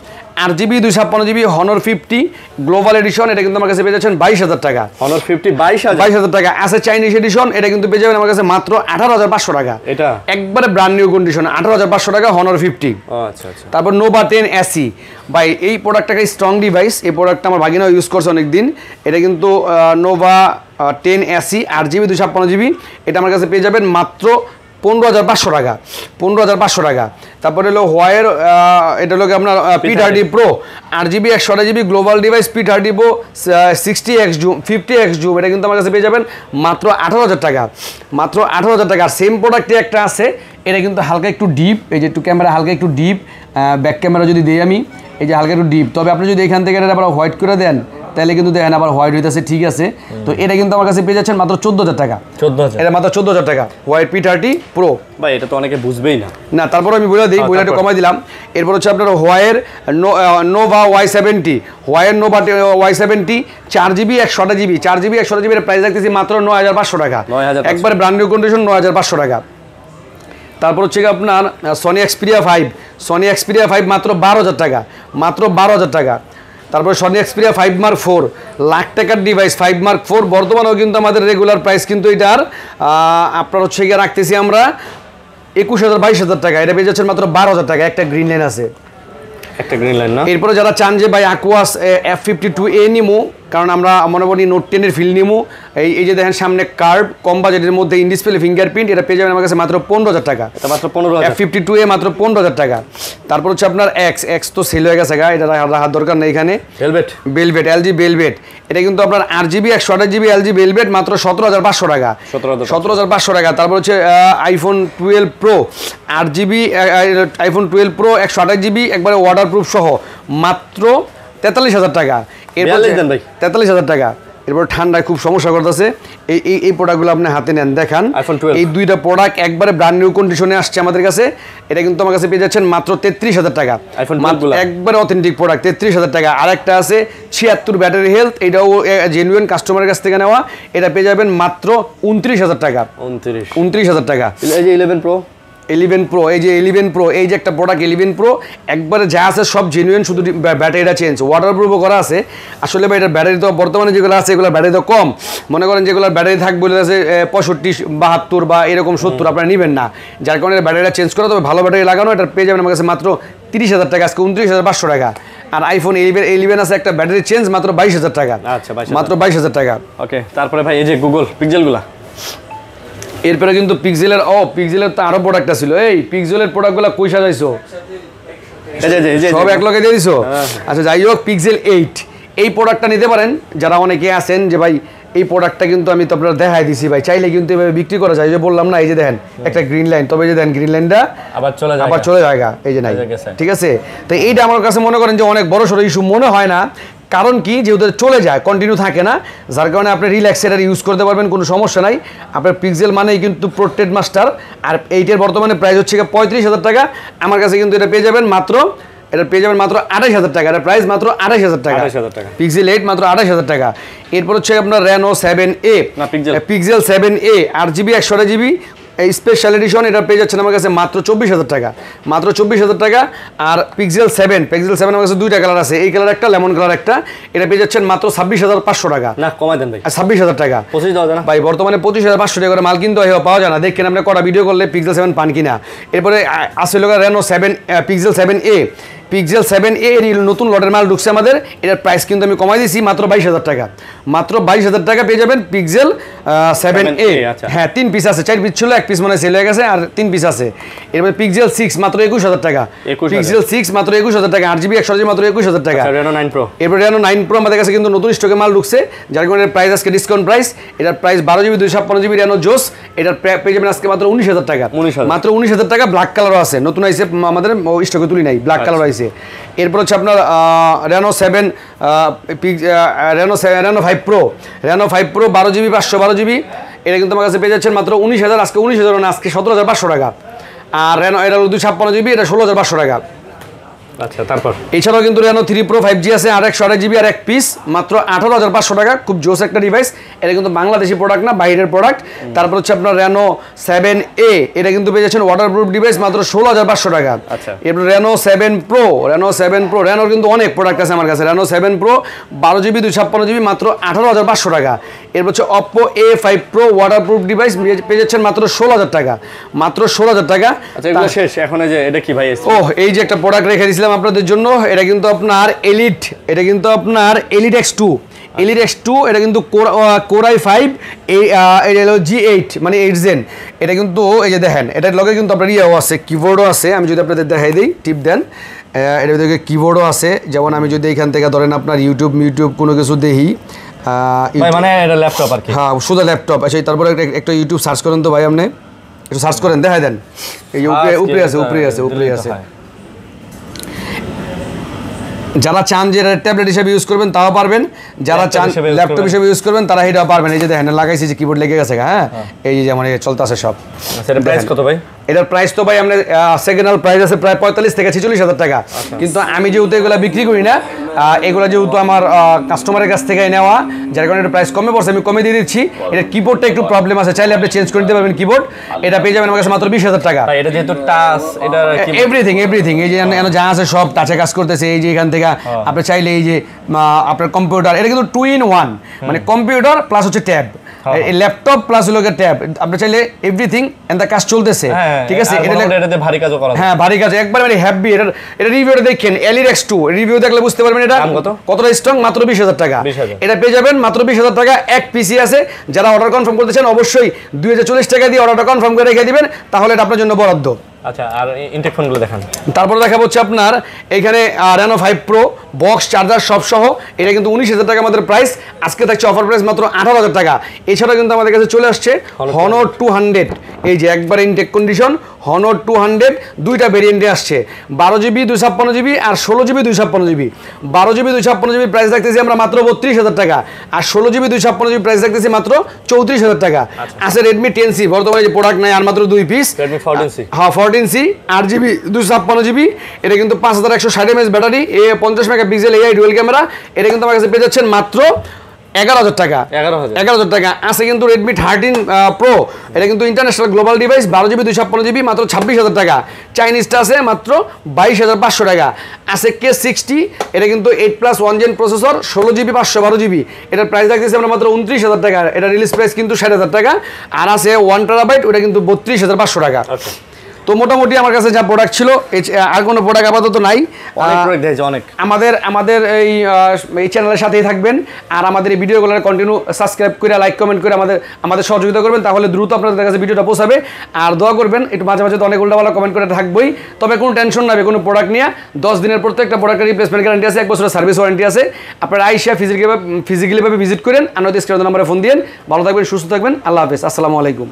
8GB 256GB Honor 50 global addition, এটা কিন্তু আমার কাছে পেয়ে যাচ্ছেন 22,000 টাকা। Honor 50 22,000 টাকা। আছে চাইনিজ এডিশন, এটা কিন্তু পেয়ে যাবেন আমার কাছে মাত্র 18,500 টাকা। এটা একবারে ব্র্যান্ড নিউ কন্ডিশন, 18,500 টাকা Honor 50। আচ্ছা আচ্ছা। তারপর Nova 10 SE, ভাই এই প্রোডাক্টটা স্ট্রং ডিভাইস, এই প্রোডাক্টটা আমার ভাগিনাও ইউজ করছে অনেকদিন। এটা কিন্তু Nova 10 SE 8GB 256GB, এটা আমার কাছে পেয়ে যাবেন মাত্র 15,500 টাকা। 15,500 টাকা। তারপরে হলো হোয়াইয়ের, এটা হলো আপনার P30 Pro 8GB 128GB global device, P30 Pro 60x zoom 50x zoom, এটা কিন্তু আমার কাছে পেয়ে যাবেন মাত্র 18,000 টাকা। মাত্র 18,000 টাকা। সেম প্রোডাক্টে একটা আছে, এটা কিন্তু হালকা একটু ডিপ, এই যে একটু ক্যামেরা হালকা একটু ডিপ, ব্যাক ক্যামেরা যদি দিই আমি, এই যে হালকা একটু ডিপ, তবে আপনি যদি এখান থেকে এটা আবার হোয়াইট করে দেন তাহলে কিন্তু দেখেন আবার হোয়াইট হইতেছে, ঠিক আছে। তো এটা কিন্তু আমার কাছে পেয়ে যাচ্ছেন মাত্র 14,000 টাকা। 14,000, এটা মাত্র 14,000 টাকা হোয়াইট P30 Pro। ভাই এটা তো অনেকে বুঝবেই না। না, তারপর আমি বলে দিই, বইটা একটু কমাই দিলাম। এরপর হচ্ছে আপনার হোয়াইয়ের Nova Y70, হোয়াইয়ের Nova Y70 4GB 128GB 4GB 128GB এর প্রাইস রাখতেছি মাত্র 9,500 টাকা। একবার ব্র্যান্ড নিউ কন্ডিশন 9,500 টাকা। তারপর হচ্ছে আপনার Sony Xperia 5, Sony Xperia 5 মাত্র 12,000 টাকা, মাত্র 12,000 টাকা। তারপর Sony Xperia 5 Mark 4 লাখ টাকার ডিভাইস, 5 Mark 4 বর্তমানেও কিন্তু আমাদের রেগুলার প্রাইস কিন্তু এটার আপনার হচ্ছে গিয়ে রাখতেছি আমরা 21,000-22,000 টাকা। এটা পেয়ে যাচ্ছেন মাত্র 12,000 টাকা। একটা গ্রিন লাইন আছে, একটা গ্রিন লাইন না। এরপরে যারা চান যে ভাই Aquos F52A নিমু, কারণ আমরা মনে করি Note 10 এর ফিল নিমু, এই যে দেখেন সামনে কার্ভ, কম বাজেটের মধ্যে ইন ডিসপ্লে ফিঙ্গারপ্রিন্ট, এটা পেয়ে যাবেন আমার কাছে মাত্র 15,000 টাকা। এটা মাত্র 15,000। F52A মাত্র 15,000 টাকা। তারপর হচ্ছে আপনার X তো সেল হয়ে গেছে গা, এটা রাখার দরকার নেই এখানে। ভেলভেট LG ভেলভেট, এটা কিন্তু আপনার 8GB 128GB LG ভেলভেট মাত্র 17,500 টাকা। 17,500 টাকা। তারপর হচ্ছে iPhone 12 Pro 8GB iPhone 12 Pro 128GB একবারে ওয়াটারপ্রুফ সহ মাত্র 43,000 টাকা। এরপর 43,000 টাকা। এরপর ঠান্ডায় খুব সমস্যা করতেছে, এই প্রোডাক্টগুলো আপনি হাতে নেন, দেখান। এই দুইটা প্রোডাক্ট একবারে ব্র্যান্ড নিউ কন্ডিশনে আসছে আমাদের কাছে। এটা কিন্তু আমার কাছে পেয়ে যাচ্ছেন মাত্র 33,000 টাকা। একবারে অথেন্টিক প্রোডাক্ট, 33,000 টাকা। আর একটা আছে 76 ব্যাটারি হেলথ, এটাও জেনুইন কাস্টমারের কাছ থেকে নেওয়া, এটা পেয়ে যাবেন মাত্র 29,000 টাকা। 29,000 টাকা। এই যে 11 Pro 11 Pro, এই যে 11 Pro, এই যে একটা প্রোডাক্ট 11 Pro, একবারে যা আছে সব জেনুইন, শুধু ব্যাটারিটা চেঞ্জ, ওয়াটারপ্রুফও করা আছে। আসলে ভাই এটার ব্যাটারি তো বর্তমানে যেগুলো আছে এগুলো ব্যাটারি তো কম, মনে করেন যেগুলো ব্যাটারি থাকবে বলে আছে 65, 72 বা এরকম 70, আপনারা নেবেন না, যার কারণে ব্যাটারিটা চেঞ্জ করা, তবে ভালো ব্যাটারি লাগানো, এটা পেয়ে যাবেন আমার কাছে মাত্র 30,000 টাকা, আজকে 29,500 টাকা। আর iPhone 11 আছে একটা ব্যাটারি চেঞ্জ মাত্র 22,000 টাকা। আচ্ছা, মাত্র 22,000 টাকা। ওকে, তারপরে ভাই এই যে গুগল পিক্সেলগুলা, এরপরে কিন্তু পিক্সেলের তো আরো প্রোডাক্ট ছিল। এই পিক্সেলের প্রোডাক্টগুলো কই সাজাইছো? সব এক লগে দিয়ে দিছো? আচ্ছা, যাই হোক, পিক্সেল 8 এই প্রোডাক্টটা নিতে পারেন যারা অনেকে আছেন যে ভাই এই প্রোডাক্টটা কিন্তু আমি তো আপনারা দেখাই দিছি ভাই, চাইলে কিন্তু এভাবে বিক্রি করা যায়। যে বললাম না, এই যে দেখেন একটা গ্রিন লাইন, তবে এই যে দেখেন গ্রিন লাইনটা আবার চলে যায়, এই যে নাই, ঠিক আছে। তো এইটা আমার কাছে মনে করেন যে অনেক বড় সড়ো ইস্যু মনে হয় না, কারণ কি যেহেতু চলে যায়, কন্টিনিউ থাকে না, যার কারণে আপনি রিল্যাক্সেটার ইউজ করতে পারবেন, কোনো সমস্যা নাই। আপনার পিক্সেল মানেই কিন্তু প্রোটেড মাস্টার, আর এইটার বর্তমানে প্রাইস হচ্ছে 35,000 টাকা। আমার কাছে কিন্তু এটা পেয়ে যাবেন মাত্র 28,000 টাকা। এটা প্রাইস মাত্র 28,000 টাকা। পিক্সেল 8 মাত্র 28,000 টাকা। এরপর হচ্ছে আপনার Reno 7A, pixel 7A 8GB 128GB এই স্পেশাল এডিশন এটা পেয়ে যাচ্ছেন আমার কাছে মাত্র 24,000 টাকা, মাত্র 24,000 টাকা। আর পিক্সেল 7 আমার কাছে দুইটা কালার আছে, এই কালার একটা, লেমন কালার একটা, এটা পেয়ে যাচ্ছেন মাত্র 26,500 টাকা। না কমাই দেন ভাই, 26,000 টাকা 25 দাও না ভাই, বর্তমানে 25,500 টাকা করে মাল কিন্তু পাওয়া যায় না। দেখেন আপনি কটা ভিডিও করলে পিক্সেল 7 পান কিনা। এরপরে আসলে Reno 7 pixel 7a, pixel 7a এর নতুন লটের মাল ঢুকছে আমাদের, এটার প্রাইস কিন্তু আমি কমাই দিয়েছি মাত্র 22,000 টাকা, মাত্র 22,000 টাকা পেয়ে যাবেন পিক্সেল 7a। হ্যাঁ 3 পিস আছে, 4 পিস ছিল, 1 পিস মনে সেল হয়ে গেছে, আর 3 পিস আছে। এরপরে পিক্সেল 6 মাত্র 21,000 টাকা, পিক্সেল 6 মাত্র 21,000 টাকা, 8GB 128GB মাত্র 21,000 টাকা। রেনো 9 প্রো, এরপরে রেনো 9 প্রো আমাদের কাছে কিন্তু নতুন স্টকে মাল ঢুকছে, যার কারণে প্রাইস আজকে ডিসকাউন্ট প্রাইস। এটার প্রাইস 12GB 256GB রেনো জোস, এটার পেয়ে যাবেন আজকে মাত্র 19,000 টাকা, মাত্র 19,000 টাকা। ব্ল্যাক কালারও আছে, নতুন আইছে আমাদের স্টকে তুলি নাই, ব্ল্যাক কালার আইছে। এরপর হচ্ছে আপনার Reno 7 Reno 5 pro, Reno 5 pro 12GB 512GB, এটা কিন্তু আমার কাছে পেয়ে যাচ্ছেন মাত্র 19,000, আজকে 19,000 না, আজকে 17,500 টাকা। আর রেনো এটা 256GB, এটা 16,500 টাকা। আচ্ছা তারপর এছাড়াও কিন্তু রেনো 3 প্রো 5G আছে, আর 128GB আর 1 পিস, মাত্র 18,500 টাকা। খুব জোস একটা ডিভাইস, এটা কিন্তু বাংলাদেশি প্রোডাক্ট না, বাইরের প্রোডাক্ট। তারপর হচ্ছে আপনার রেনো 7a, এটা কিন্তু পেয়ে যাচ্ছেন ওয়াটারপ্রুফ ডিভাইস, মাত্র 16,500 টাকা। এরপর রেনো 7 প্রো, রেনোর কিন্তু অনেক প্রোডাক্ট আছে আমার কাছে। রেনো 7 প্রো 12GB 256GB মাত্র 18,500 টাকা। এরপর হচ্ছে Oppo A5 pro waterproof device পেয়ে যাচ্ছেন মাত্র 16,000 টাকা, মাত্র 16,000 টাকা। আচ্ছা এগুলো শেষ, এখন এই যে এটা কি ভাই? এই যে একটা প্রোডাক্ট রেখে দিয়েছিলাম আপনাদের জন্য, এটা কিন্তু আপনার এলিট, এটা কিন্তু আপনার এলিট X2, এলিট X2, এটা কিন্তু কোর i5 এটা হলো G8 মানে 8 জেন। এটা কিন্তু এই যে দেখেন, এটার লগে কিন্তু আপনার ইয়েও আছে, কিবোর্ডও আছে। আমি যদি আপনাদের দেখাই দিই, টিপ দেন, এটার ভিতরে কিবোর্ডও আছে। যেমন আমি যদি এখান থেকে ধরেন আপনার ইউটিউব কোনো কিছু দেখি, মানে এটা ল্যাপটপ আর কি, হ্যাঁ শুধু ল্যাপটপ আছে। তারপরে একটা ইউটিউব সার্চ করেন তো ভাই, আপনি একটু সার্চ করেন, দেখাই দেন, এই যে উপরে আছে। যারা চান যে ট্যাবলেট হিসেবে ইউজ করবেন তাও পারবেন, যারা চান ল্যাপটপ হিসেবে ইউজ করবেন তারা এটাও পারবেন। এই যে দেখেন লাগাইছি যে কিবোর্ড লেগে গেছে, হ্যাঁ এই যে যেমন চলতেছে সব। প্রাইস কত ভাই? এটার প্রাইস তো ভাই আমরা সেকেন্ড হ্যান্ড প্রাইস আছে প্রায় 45 থেকে 46,000 টাকা। কিন্তু আমি যেহেতু এগুলো বিক্রি করি না, এগুলো যেহেতু আমার কাস্টমারের কাছ থেকে নেওয়া, যার কারণে এটা প্রাইস কমে পড়ছে, আমি কমে দিয়ে দিচ্ছি। এটা কিবোর্ডটা একটু প্রবলেম আছে, চাইলে আপনি চেঞ্জ করে দিতে পারবেন কিবোর্ড। এটা পেয়ে যাবেন আমার কাছে মাত্র 20,000 টাকা। এটা যেহেতু টাচ, এটা এভরিথিং এই যে যা আছে সব টাচে কাজ করতেছে। এই যে এখান থেকে আপনি চাইলে এই যে আপনার কম্পিউটার, এটা কিন্তু 2 in 1, মানে কম্পিউটার প্লাস হচ্ছে ট্যাব, ল্যাপটপ প্লাস হলো ট্যাব। আপনি চাইলে এভরিথিং এন্ড কাজ চলতেছে, ঠিক আছে। এটাতে ভারী কাজও করা, হ্যাঁ ভারী কাজ একবার মানে হ্যাপি। এটা রিভিউটা দেখেন, এলিট X2 রিভিউ দেখলে বুঝতে পারবেন এটা কতটা স্ট্রং। মাত্র 20,000 টাকা এটা পেয়ে যাবেন, মাত্র 20,000 টাকা। এক পিসি আছে, যারা অর্ডার কনফার্ম করতে চান অবশ্যই 2,040 টাকা দিয়ে অর্ডারটা কনফার্ম করে রেখে দিবেন, তাহলে এটা আপনার জন্য বরাদ্দ। আচ্ছা আর ইনটেক ফোনগুলো দেখান। তারপরে দেখাবো হচ্ছে আপনার এখানে রেনো 5 প্রো বক্স চার্জার সব সহ, এটা কিন্তু 19,000 টাকা আমাদের প্রাইস। আজকে থাকছে অফার প্রাইস মাত্র 18,000 টাকা। এছাড়া কিন্তু আমাদের কাছে চলে আসছে হনর 200, এই যে একবার ইনটেক কন্ডিশন হনর 200, দুইটা ভেরিয়েন্টে আসছে, 12GB 256GB আর 16GB 256GB। 12GB 256GB price রাখতেছি আমরা মাত্র 32,000 টাকা, আর 16GB 256GB প্রাইস রাখতেছি মাত্র 34,000 টাকা। আছে রেডমি 10C, বর্তমানে যে প্রোডাক্ট নাই আর মাত্র 2 পিস, রেডমি 14C, হ্যাঁ 14C 8GB 256GB। এটা কিন্তু 5160 mAh battery, 50 megapixel AI dual camera. এটা কিন্তু আমার কাছে পেয়ে যাচ্ছেন মাত্র 11,000 টাকা। 11,000 টাকা। আছে কিন্তু রেডমি 13 প্রো, এটা কিন্তু international global device, 12GB 256GB মাত্র 26,000 টাকা। চাইনিজটা আছে মাত্র 22,500 টাকা। আছে K60, এটা কিন্তু 8+1 জেন প্রসেসর, 16GB 512GB। এটার প্রাইস রাখতেছি আমরা মাত্র 29,000 টাকা। এটা রিলিজ প্রাইস কিন্তু 60,000 টাকা। আর আছে 1TB, ওটা কিন্তু 32,500 টাকা। তো মোটামুটি আমার কাছে যা প্রোডাক্ট ছিল, আর কোনো প্রোডাক্ট আপাতত নাই। আমাদের এই চ্যানেলের সাথেই থাকবেন, আর আমাদের এই ভিডিওগুলো কন্টিনিউ সাবস্ক্রাইব করে লাইক কমেন্ট করে আমাদের সহযোগিতা করবেন, তাহলে দ্রুত আপনাদের কাছে ভিডিওটা পৌঁছাবে। আর দোয়া করবেন, একটু মাঝে মাঝে তো অনেক উল্টাপাল্টা কমেন্ট করে থাকবোই, তবে কোনো টেনশন নেবে কোনো প্রোডাক্ট নিয়ে 10 দিনের প্রত্যেকটা প্রোডাক্টের রিপ্লেসমেন্ট গ্যারান্টি আছে, 1 বছরের সার্ভিস ওয়ারেন্টি আছে। আপনারা আইসা ফিজিক্যালিভাবে ভিজিট করেন, আর নয়তো স্ক্রিনের নাম্বারে ফোন দিন। ভালো থাকবেন, সুস্থ থাকবেন, আল্লাহ হাফেজ, আসসালামু আলাইকুম।